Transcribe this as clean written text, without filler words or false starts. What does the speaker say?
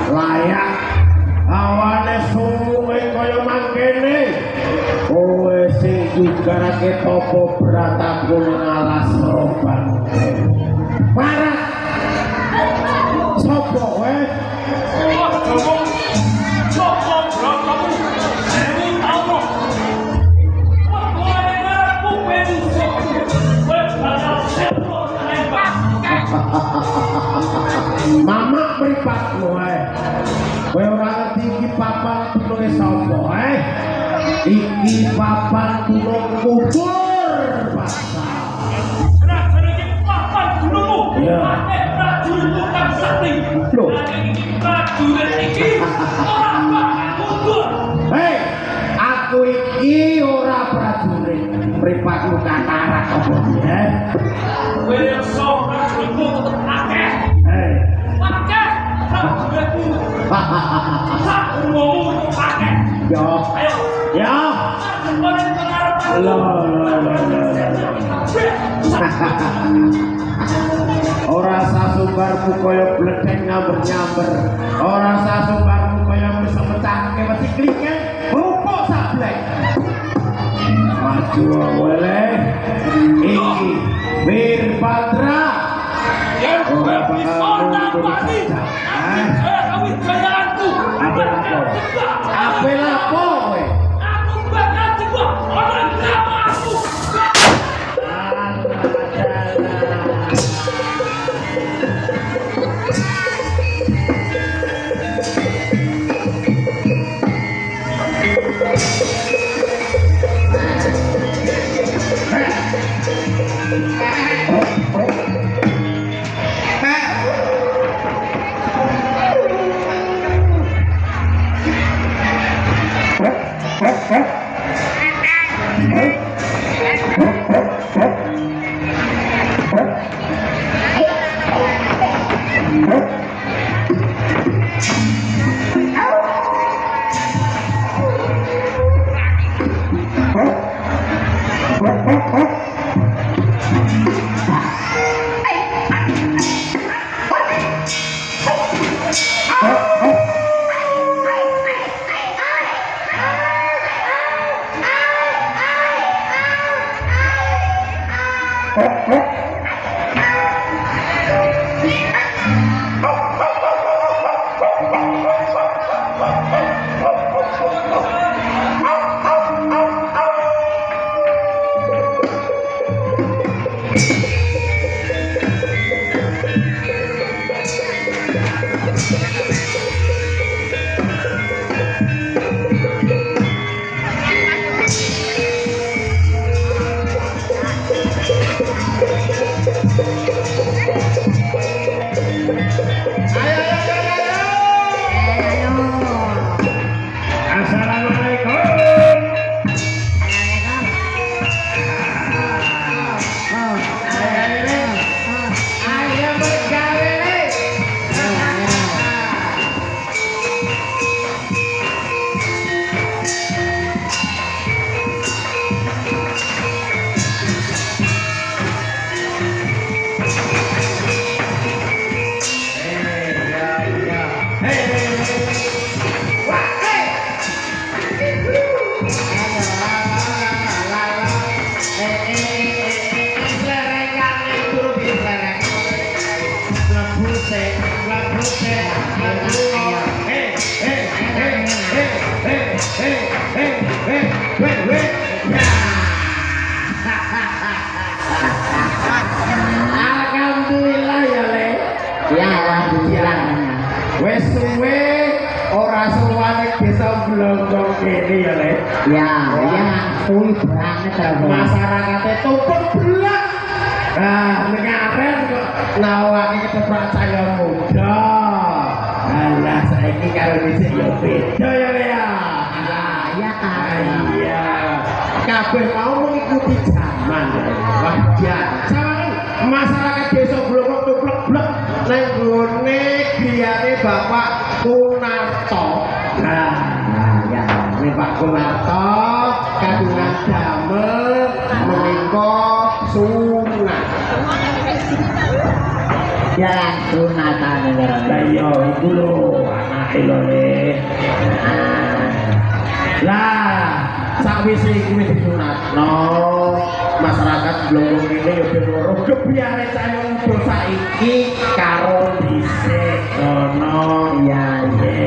layak awane suwe kaya mangkene kowe sing jugarake topo brataku ngalas roban parah sopo kowe sopo brataku sewu taun kowe ngaku penusuk kowe bakal sewu tembak mama mripatmu ae kowe ora ngerti iki papan tulunge sapa iki papan tulung kubur pasar jenenge papan gunungmu ate prajurit tukang sakti lho iki prajurit iki ora bakal mundur aku iki ora prajurit mripatmu katarak apa ya kowe iso prajuritmu tetep akeh akeh prajuritmu sak umummu akeh yo ayo ya kemarin pengarep ora sasumbarmu kaya bledeng nyamber-nyamber ora sasumbarmu kaya bisa mecahke mesti klike rupuk sablek maju wele iki Wirpatra ora bakal mundur kawin gayaanku apa lapo kowe aku bakal dibuat orang namaku sik lagu sik lagu hei hei hei hei hei hei hei hei hei hei alhamdulillah ya le Ya, alhamdulillah. wes suwe ora suwane desa Blonggong kene ya le Ya, suwi banget Rabu. masyarakatnya tumpuk belak nah ngaren kok nawaki ketoprak saya muda alah saiki karo dhisik ya beda ya le ya Ya kan. iya kabeh mau mengikuti zaman wajar sama masyarakat desa Blonggong tuplek-blek nang gone griyane Bapak Kunarto nah Ya. ini Pak Kunarto kagungan damel menika sunat Ya, sunatan negara. lah iya iku lho anake lho le lah sakwise iku wis disunatno masyarakat Blonggong ini ya ben loro kebiare cahya muda saiki karo dhisik ono Ya, ya.